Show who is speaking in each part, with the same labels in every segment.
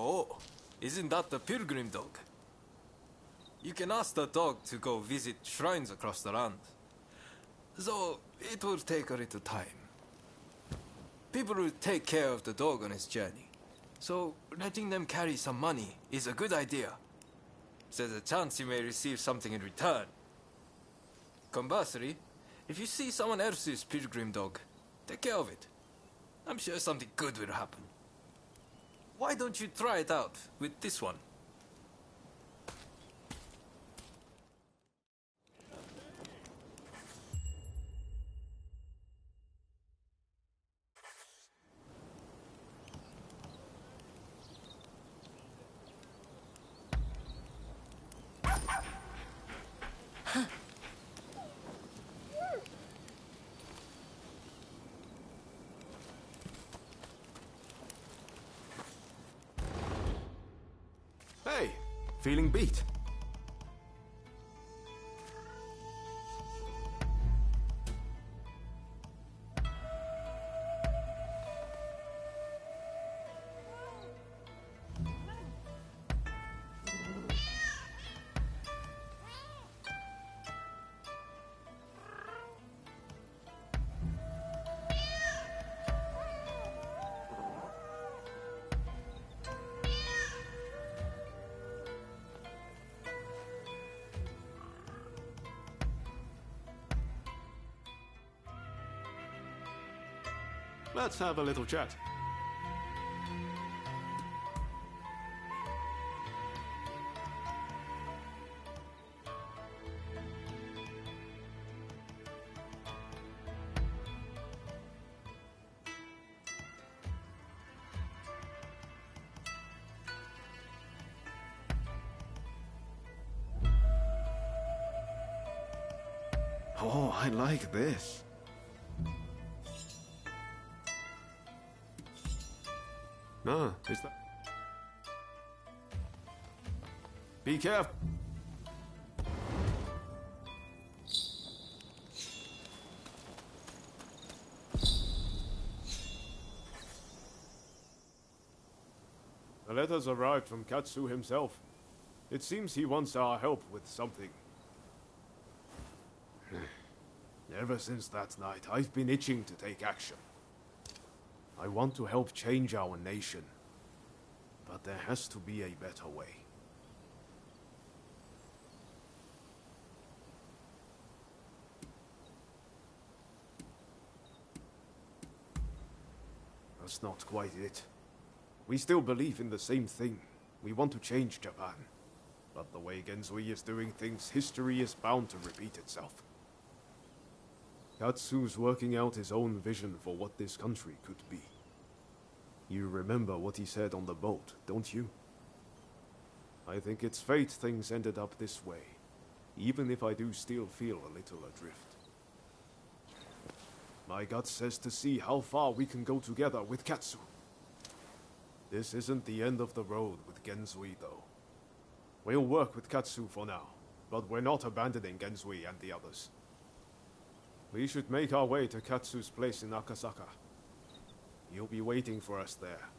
Speaker 1: Oh, isn't that the pilgrim dog? You can ask the dog to go visit shrines across the land. Though it will take a little time. People will take care of the dog on his journey. So letting them carry some money is a good idea. There's a chance you may receive something in return. Conversely, if you see someone else's pilgrim dog, take care of it. I'm sure something good will happen. Why don't you try it out with this one?
Speaker 2: Hey, feeling beat? Let's have a little chat. Oh, I like this. Ah, is that... Be careful. The letters arrived from Katsu himself. It seems he wants our help with something. Ever since that night, I've been itching to take action. I want to help change our nation. But there has to be a better way. That's not quite it. We still believe in the same thing. We want to change Japan. But the way Genzui is doing things, history is bound to repeat itself. Katsu's working out his own vision for what this country could be. You remember what he said on the boat, don't you? I think it's fate things ended up this way, even if I do still feel a little adrift. My gut says to see how far we can go together with Katsu. This isn't the end of the road with Genzui, though. We'll work with Katsu for now, but we're not abandoning Genzui and the others. We should make our way to Katsu's place in Akasaka. He'll be waiting for us there.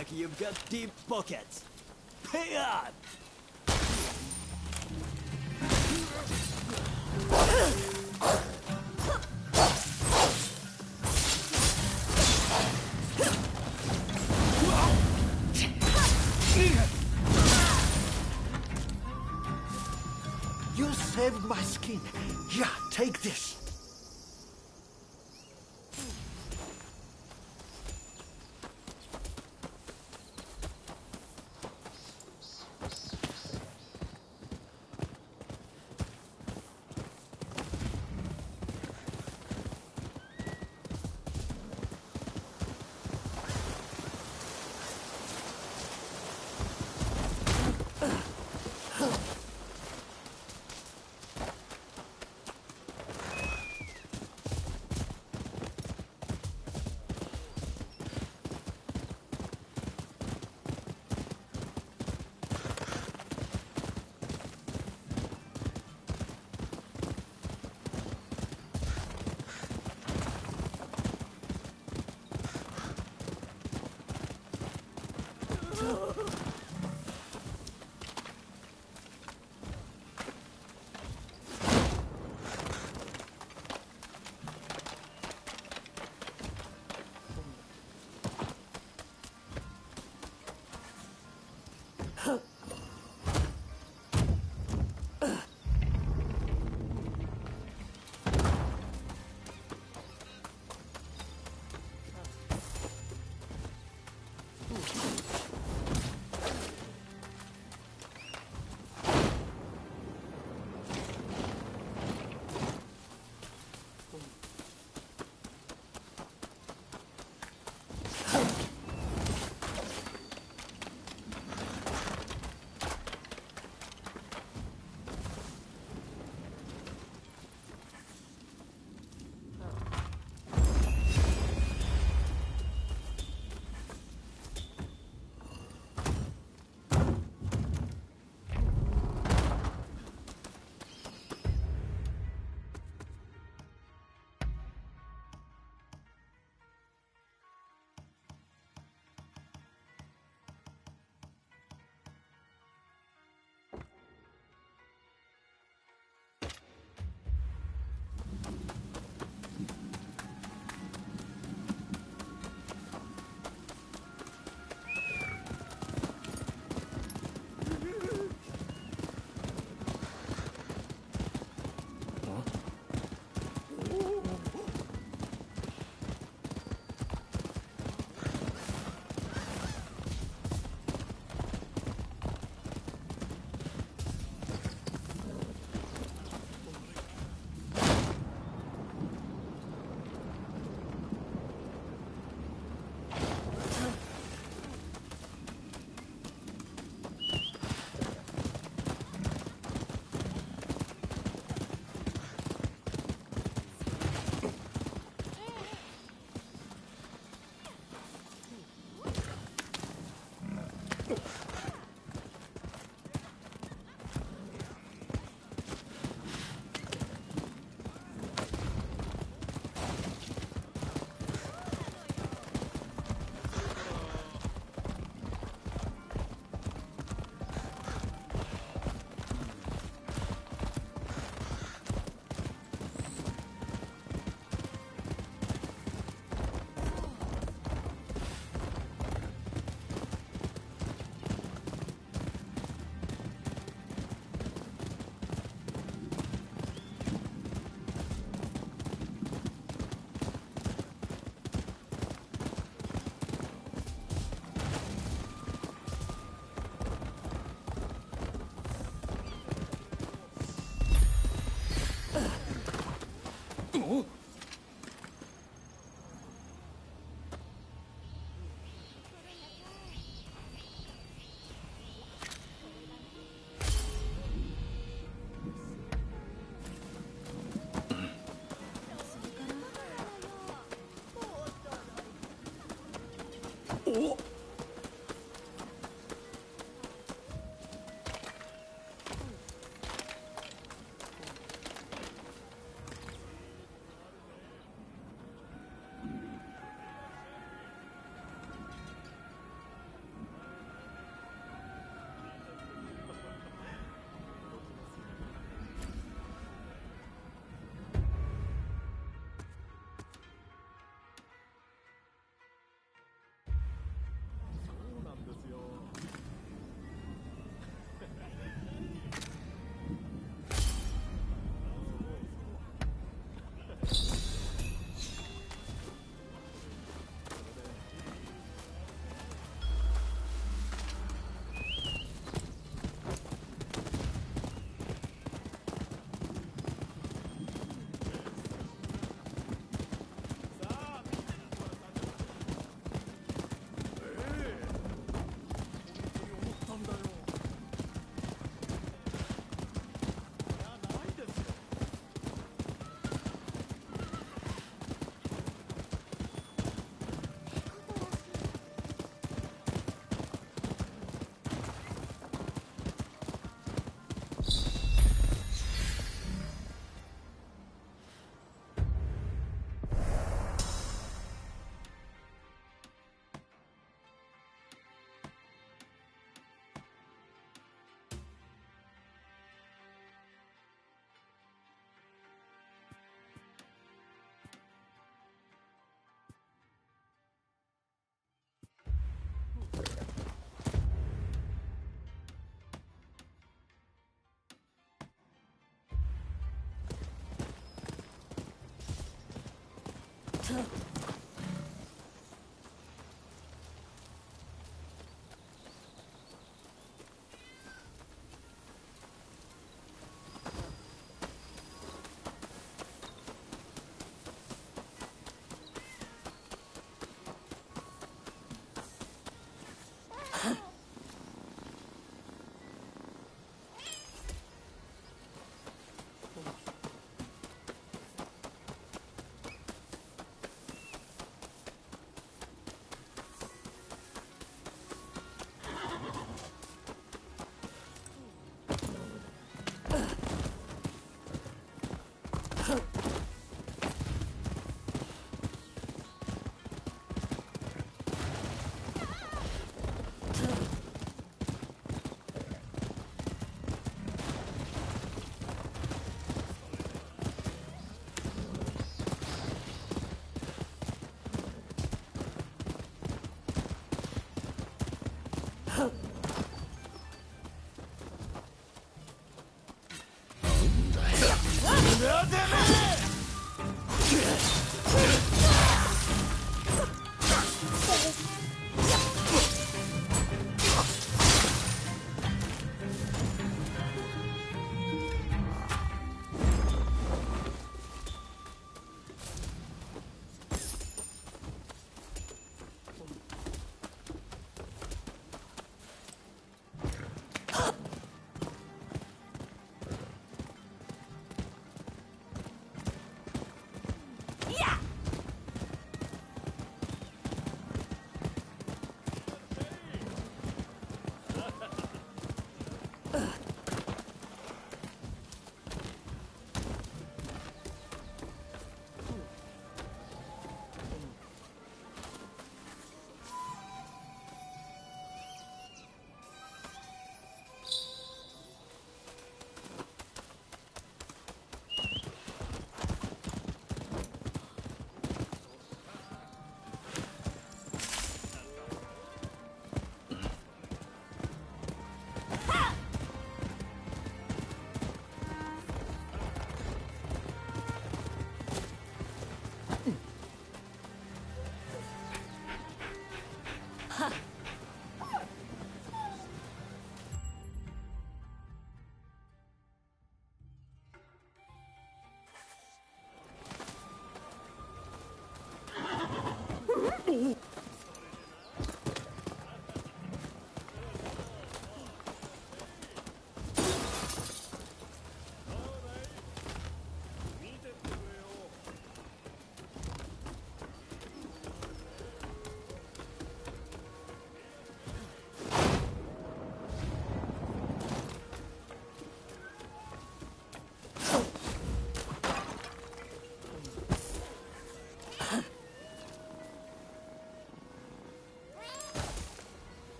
Speaker 3: like you've got deep pockets. Pay up!
Speaker 4: You saved my skin. Yeah, take this.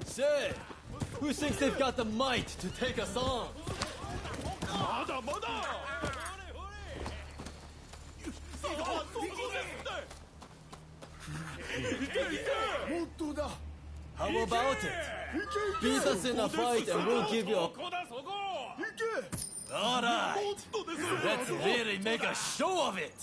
Speaker 3: Say, who thinks they've got the might to take us on? How about it? Beat us in a fight and we'll give you a... Alright! Let's really make a show of it!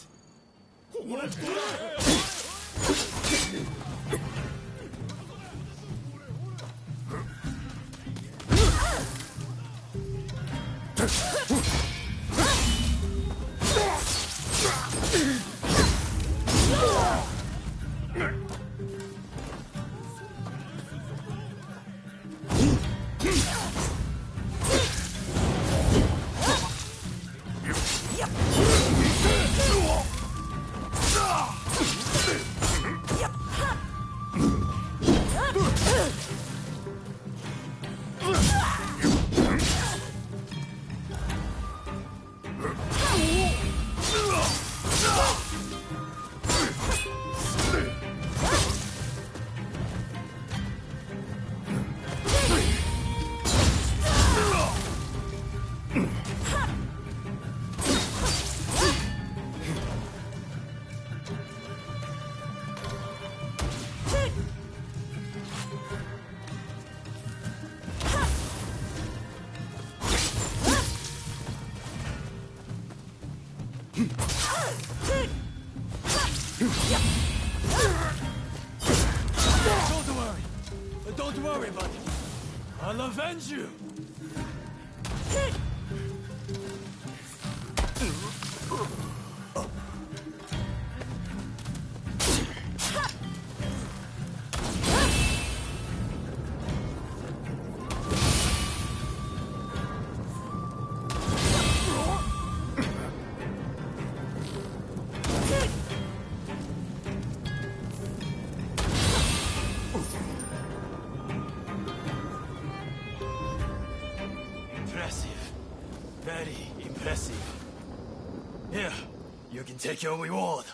Speaker 3: Don't worry, buddy. I'll avenge you. Impressive. Very impressive. Here, you can take your reward.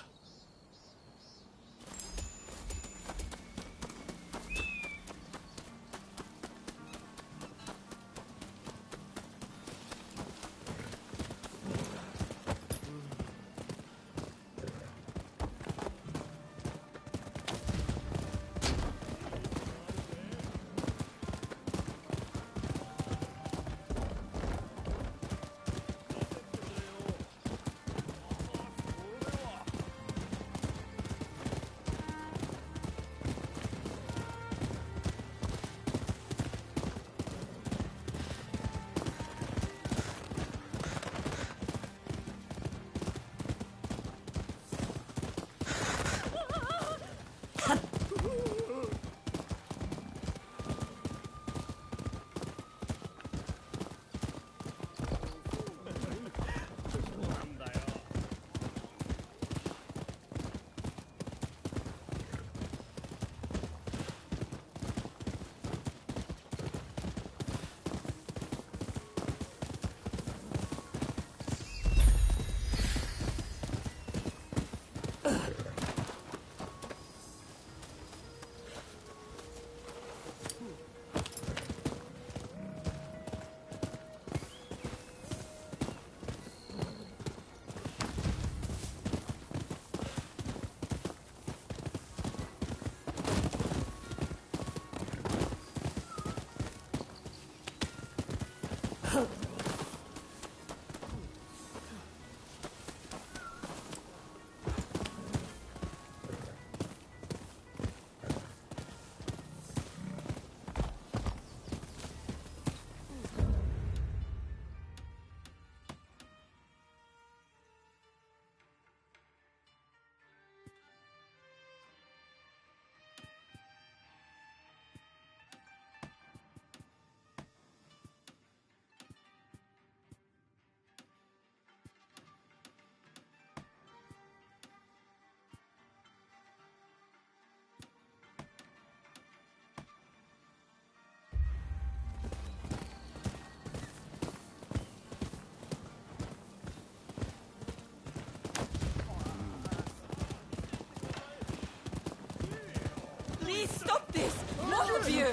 Speaker 5: Stop this! Both of you!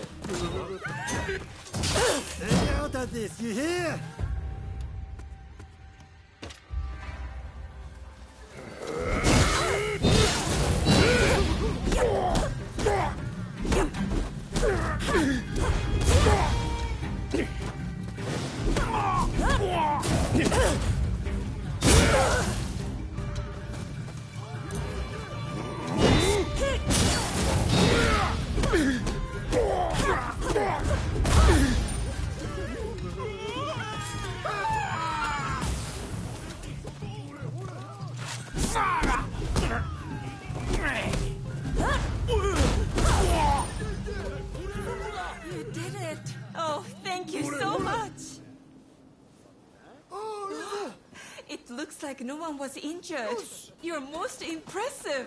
Speaker 4: Stay out of this, you hear?
Speaker 5: You did it! Oh, thank you so much! It looks like no one was injured. You're most impressive!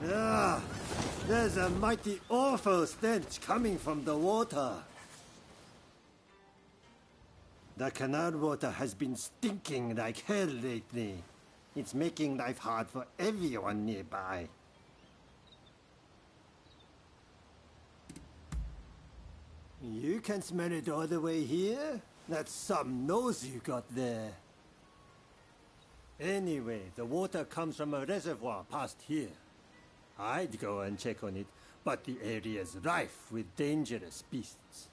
Speaker 4: Ah, there's a mighty awful stench coming from the water. The canal water has been stinking like hell lately. It's making life hard for everyone nearby. You can smell it all the way here? That's some nose you got there. Anyway, the water comes from a reservoir past here. I'd go and check on it, but the area's rife with dangerous beasts.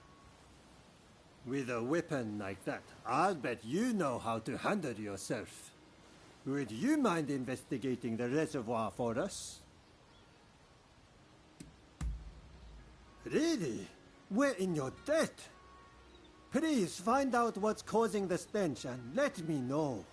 Speaker 4: With a weapon like that, I'll bet you know how to handle yourself. Would you mind investigating the reservoir for us? Really? We're in your debt. Please find out what's causing the stench and let me know.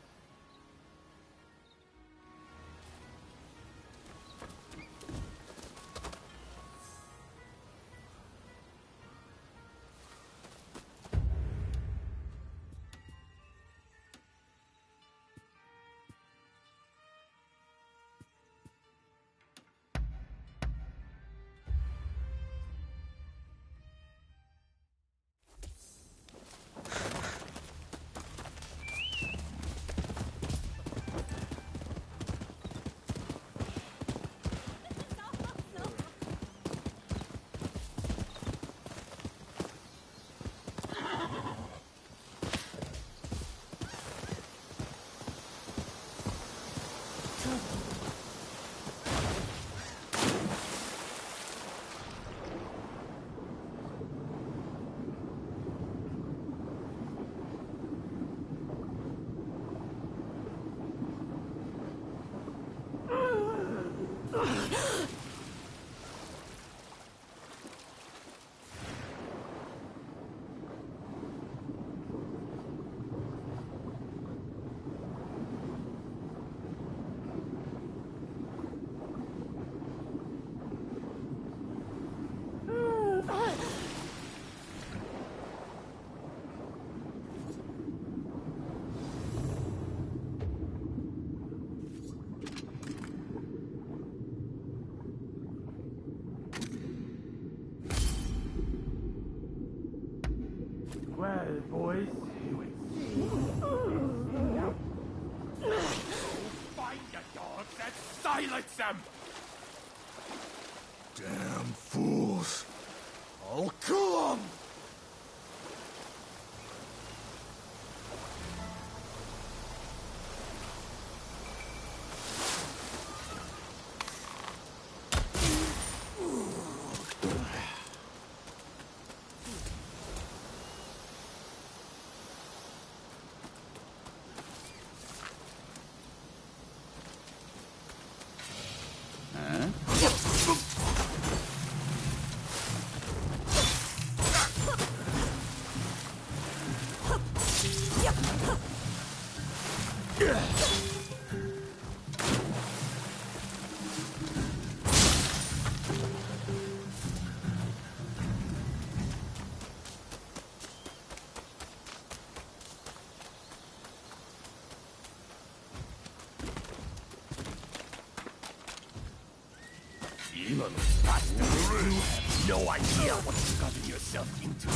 Speaker 6: Well, boys, you find the dogs and silence them!
Speaker 7: Damn fools! I'll kill them!
Speaker 6: No idea what you've gotten yourself into.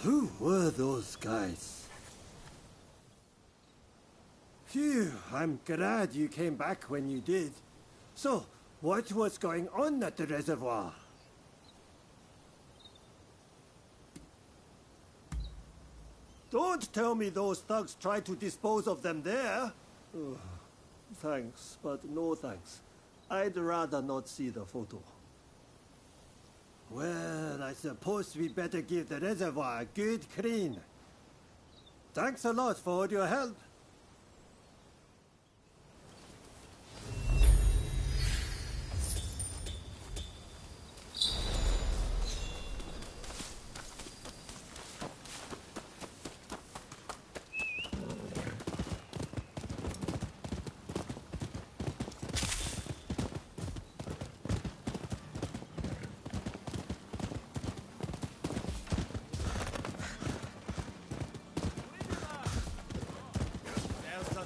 Speaker 4: Who were those guys? Phew, I'm glad you came back when you did. So, what was going on at the reservoir? Don't tell me those thugs tried to dispose of them there. Ugh. Thanks, but no thanks. I'd rather not see the photo. Well, I suppose we better give the reservoir a good clean. Thanks a lot for all your help.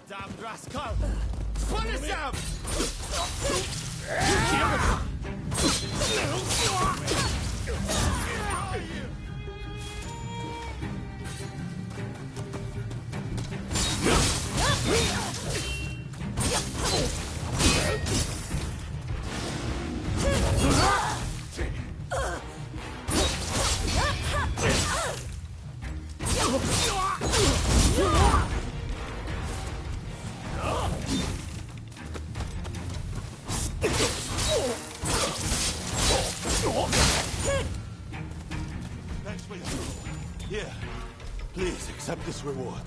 Speaker 6: Damn rascal! Punish him! Thanks for your food. Here, please accept this reward.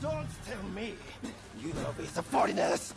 Speaker 7: Don't tell me you know these are foreigners.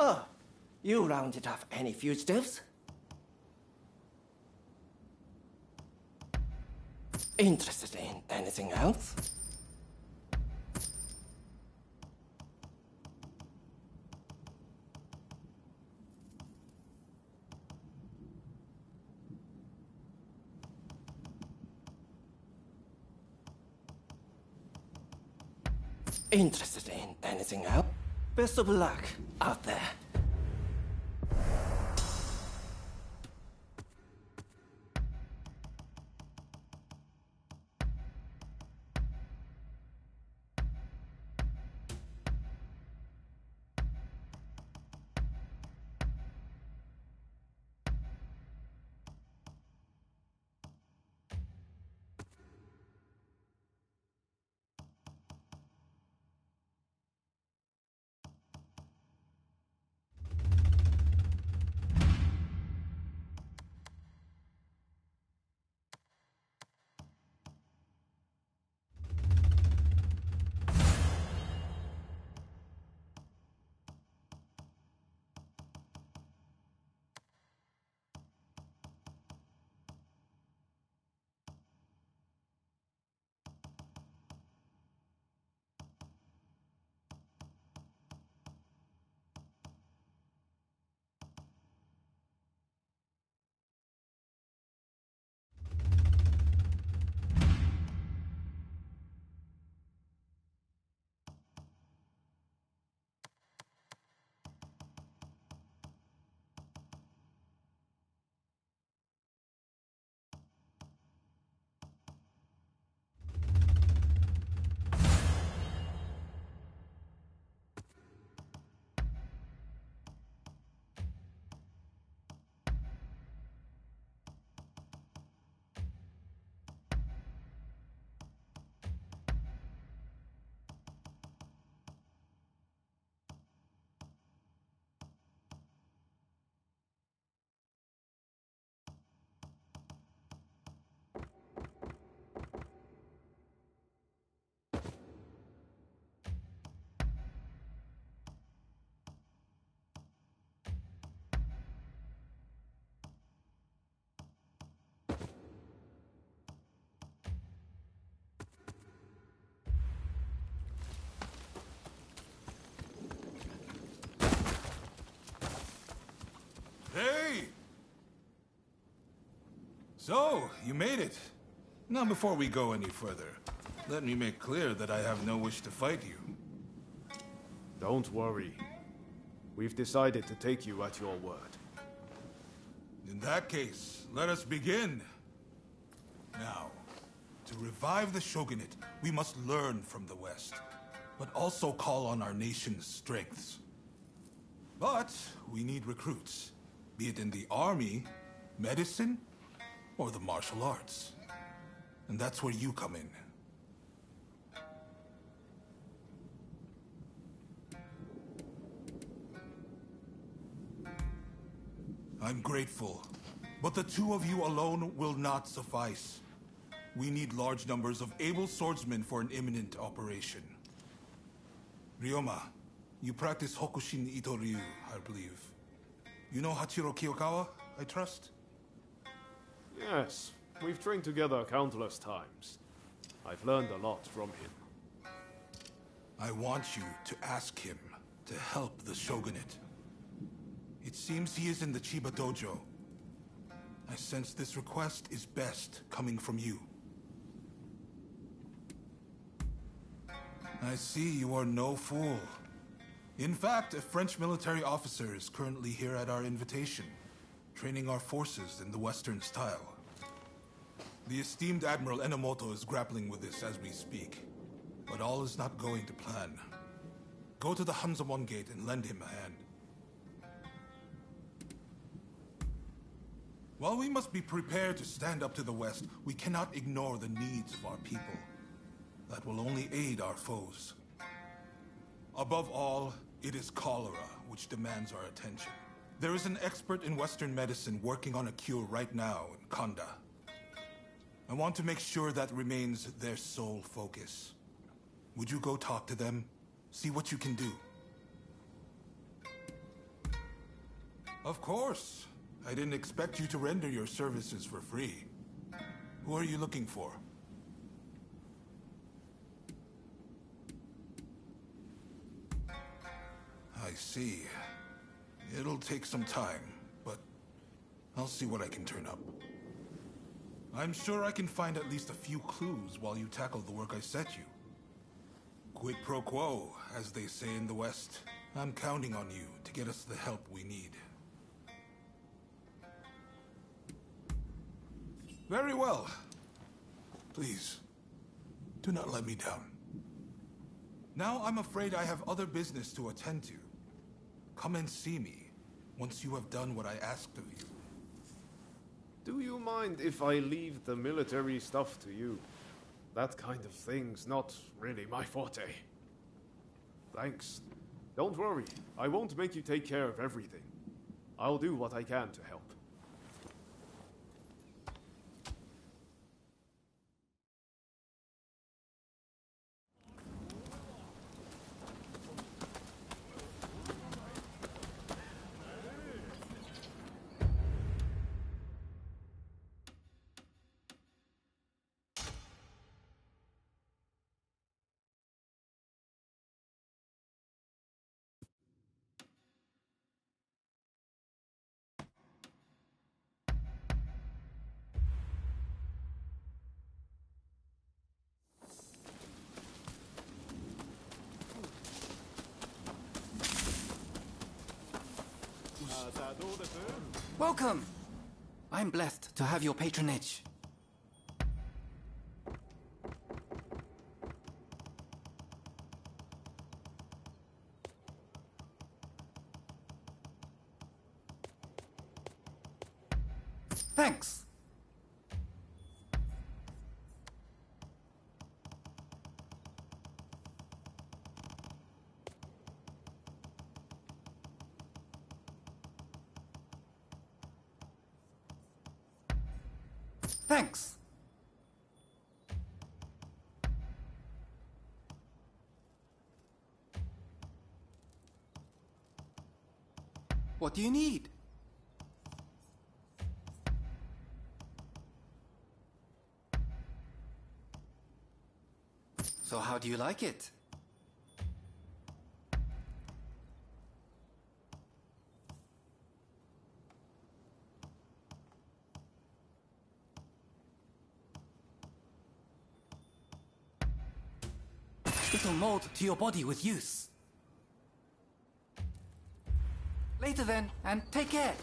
Speaker 7: Oh, you rounded off any fugitives? Interested in anything else? Interested in anything else? Best of luck out there.
Speaker 6: Hey! So, you made it. Now, before we go any further, let me make clear that I have no wish to fight you.
Speaker 2: Don't worry. We've decided to take you at your word.
Speaker 6: In that case, let us begin. Now, to revive the shogunate, we must learn from the West, but also call on our nation's strengths. But we need recruits, be it in the army, medicine, or the martial arts. And that's where you come in. I'm grateful, but the two of you alone will not suffice. We need large numbers of able swordsmen for an imminent operation. Ryoma, you practice Hokushin Ito-ryu, I believe. You know Hachiro Kiyokawa, I trust?
Speaker 2: Yes, we've trained together countless times. I've learned a lot from him.
Speaker 6: I want you to ask him to help the shogunate. It seems he is in the Chiba dojo. I sense this request is best coming from you. I see you are no fool. In fact, a French military officer is currently here at our invitation, training our forces in the Western style. The esteemed Admiral Enomoto is grappling with this as we speak, but all is not going to plan. Go to the Hanzamon Gate and lend him a hand. While we must be prepared to stand up to the West, we cannot ignore the needs of our people. That will only aid our foes. Above all, it is cholera which demands our attention. There is an expert in Western medicine working on a cure right now in Kanda. I want to make sure that remains their sole focus. Would you go talk to them? See what you can do. Of course. I didn't expect you to render your services for free. Who are you looking for? I see. It'll take some time, but I'll see what I can turn up. I'm sure I can find at least a few clues while you tackle the work I set you. Quid pro quo, as they say in the West. I'm counting on you to get us the help we need. Very well. Please, do not let me down. Now I'm afraid I have other business to attend to. Come and see me once you have done what I asked of you.
Speaker 2: Do you mind if I leave the military stuff to you? That kind of thing's not really my forte. Thanks. Don't worry, I won't make you take care of everything. I'll do what I can to help.
Speaker 8: Welcome! I'm blessed to have your patronage. Thanks! Thanks! What do you need? So how do you like it? It'll mold to your body with use. Later then, and take care.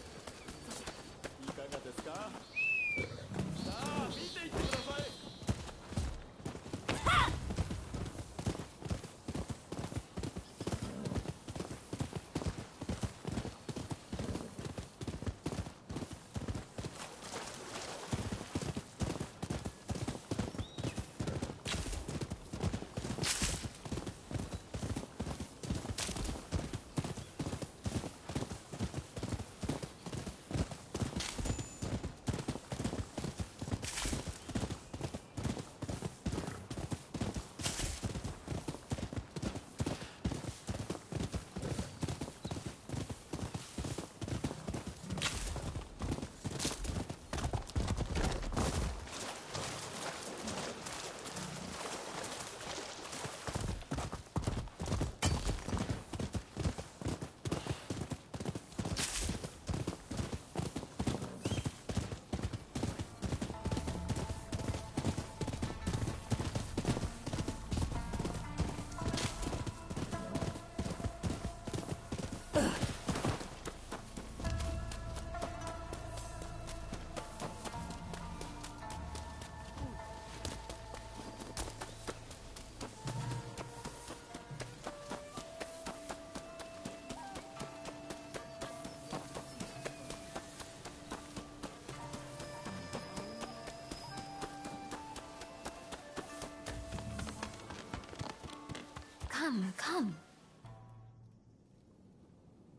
Speaker 9: Come, come.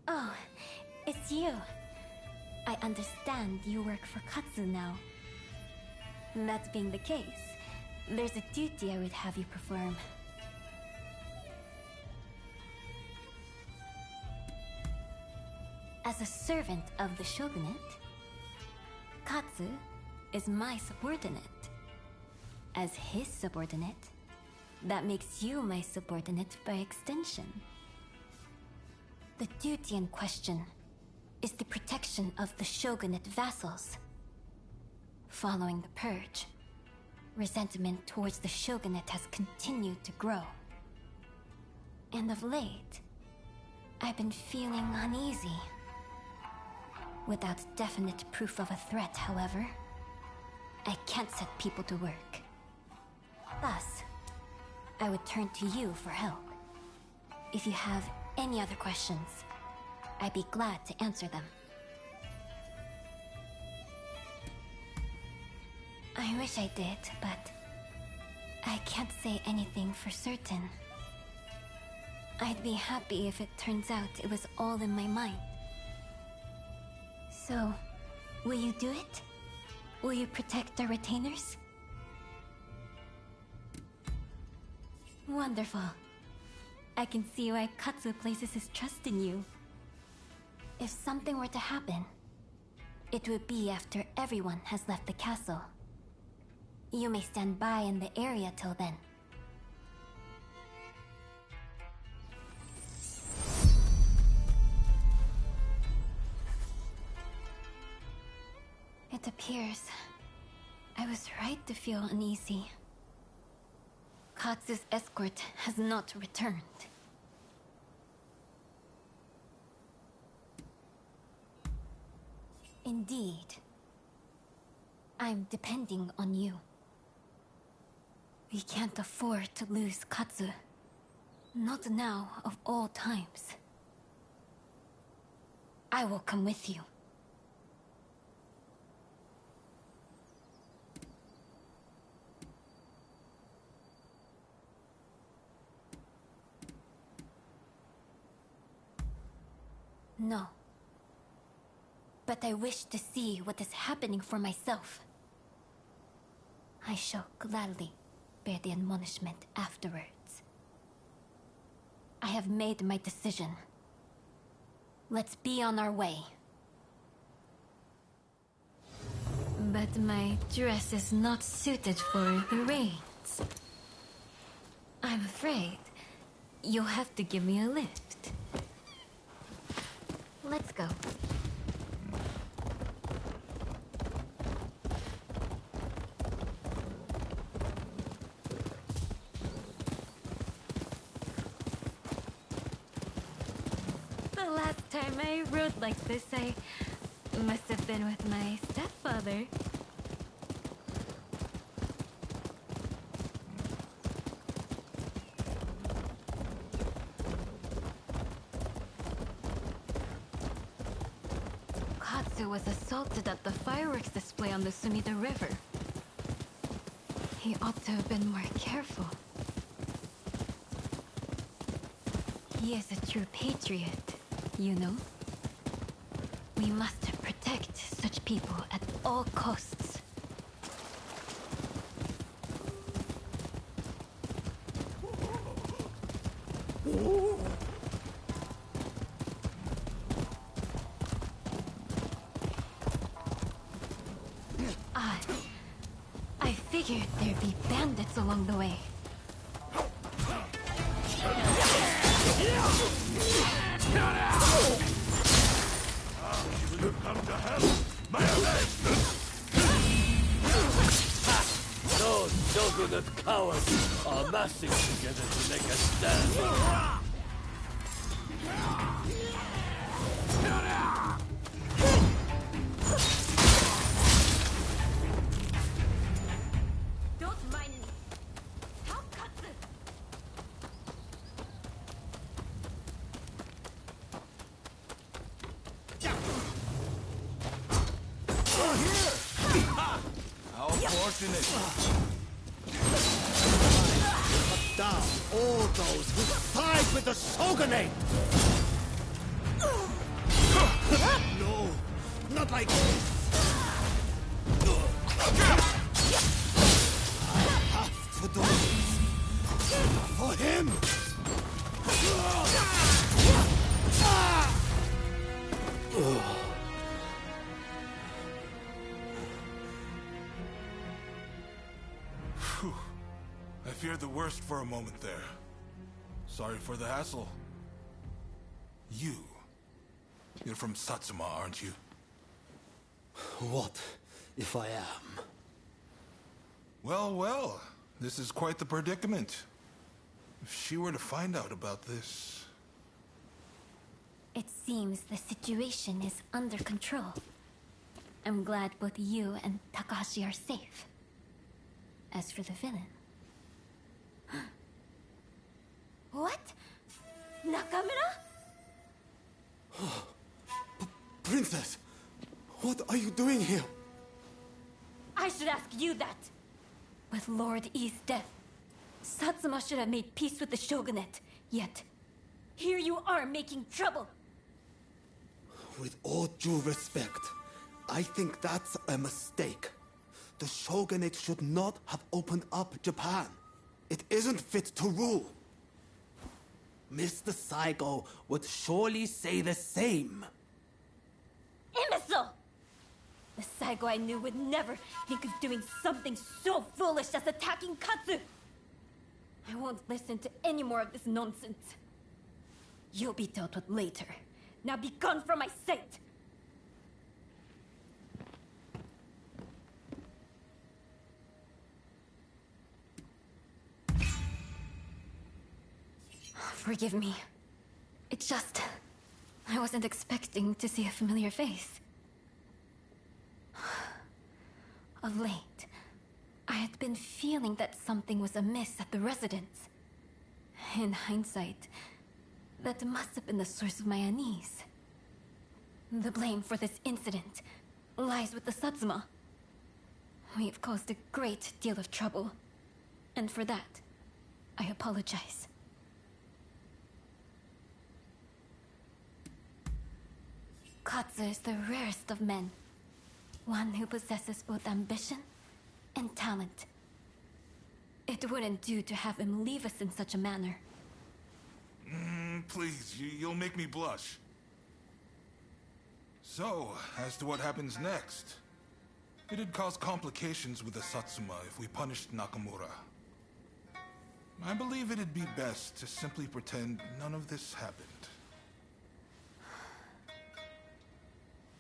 Speaker 9: Oh, it's you. I understand you work for Katsu now. That being the case, there's a duty I would have you perform. As a servant of the shogunate, Katsu is my subordinate. As his subordinate, that makes you my subordinate by extension. The duty in question is the protection of the shogunate vassals. Following the purge, resentment towards the shogunate has continued to grow. And of late, I've been feeling uneasy. Without definite proof of a threat, however, I can't set people to work. Thus, I would turn to you for help. If you have any other questions, I'd be glad to answer them. I wish I did, but I can't say anything for certain. I'd be happy if it turns out it was all in my mind. So, will you do it? Will you protect our retainers? Wonderful. I can see why Katsu places his trust in you. If something were to happen, it would be after everyone has left the castle. You may stand by in the area till then. It appears I was right to feel uneasy. Katsu's escort has not returned. Indeed. I'm depending on you. We can't afford to lose Katsu. Not now, of all times. I will come with you. No. But I wish to see what is happening for myself. I shall gladly bear the admonishment afterwards. I have made my decision. Let's be on our way. But my dress is not suited for the rains. I'm afraid you'll have to give me a lift. Let's go. The last time I rode like this, I must have been with my stepfather. Was assaulted at the fireworks display on the Sumida River. He ought to have been more careful. He is a true patriot, you know? We must protect such people at all costs. I figured there'd be bandits along the way.
Speaker 3: Those shogunate cowards are massing together to make a stand.
Speaker 4: Down all those who
Speaker 3: fight with the Shogunate! No, not like this! I have to do this for him!
Speaker 6: Phew. I feared the worst for a moment there. Sorry for the hassle. You're from Satsuma, aren't you?
Speaker 3: What if I am?
Speaker 6: Well, well, this is quite the predicament. If she were to find out about this...
Speaker 9: It seems the situation is under control. I'm glad both you and Takahashi are safe. As for the villain... What? Nakamura?
Speaker 3: Princess, what are you doing here?
Speaker 9: I should ask you that. With Lord E's death, Satsuma should have made peace with the shogunate. Yet, here you are making trouble.
Speaker 3: With all due respect, I think that's a mistake. The shogunate should not have opened up Japan. It isn't fit to rule. Mr. Saigo would surely say the same.
Speaker 9: Imbecile! The Saigo I knew would never think of doing something so foolish as attacking Katsu! I won't listen to any more of this nonsense. You'll be dealt with later. Now be gone from my sight! Forgive me. It's just... I wasn't expecting to see a familiar face. Of late, I had been feeling that something was amiss at the residence. In hindsight, that must have been the source of my unease. The blame for this incident lies with the Satsuma. We've caused a great deal of trouble, and for that, I apologize. Katsu is the rarest of men. One who possesses both ambition and talent. It wouldn't do to have him leave us in such a manner.
Speaker 6: Please, you'll make me blush. So, as to what happens next. It'd cause complications with the Satsuma if we punished Nakamura. I believe it'd be best to simply pretend none of this happened.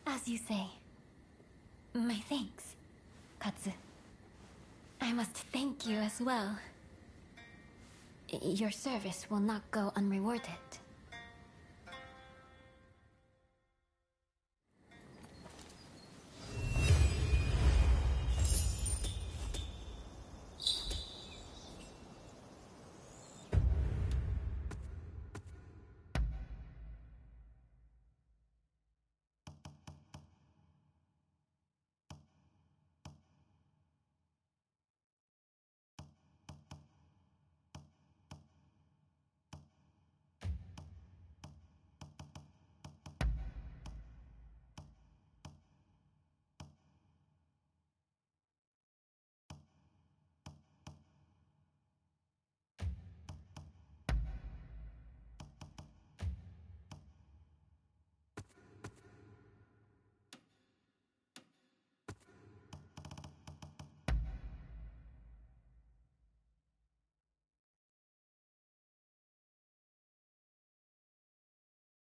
Speaker 9: As you say. My thanks, Katsu. I must thank you as well. Your service will not go unrewarded.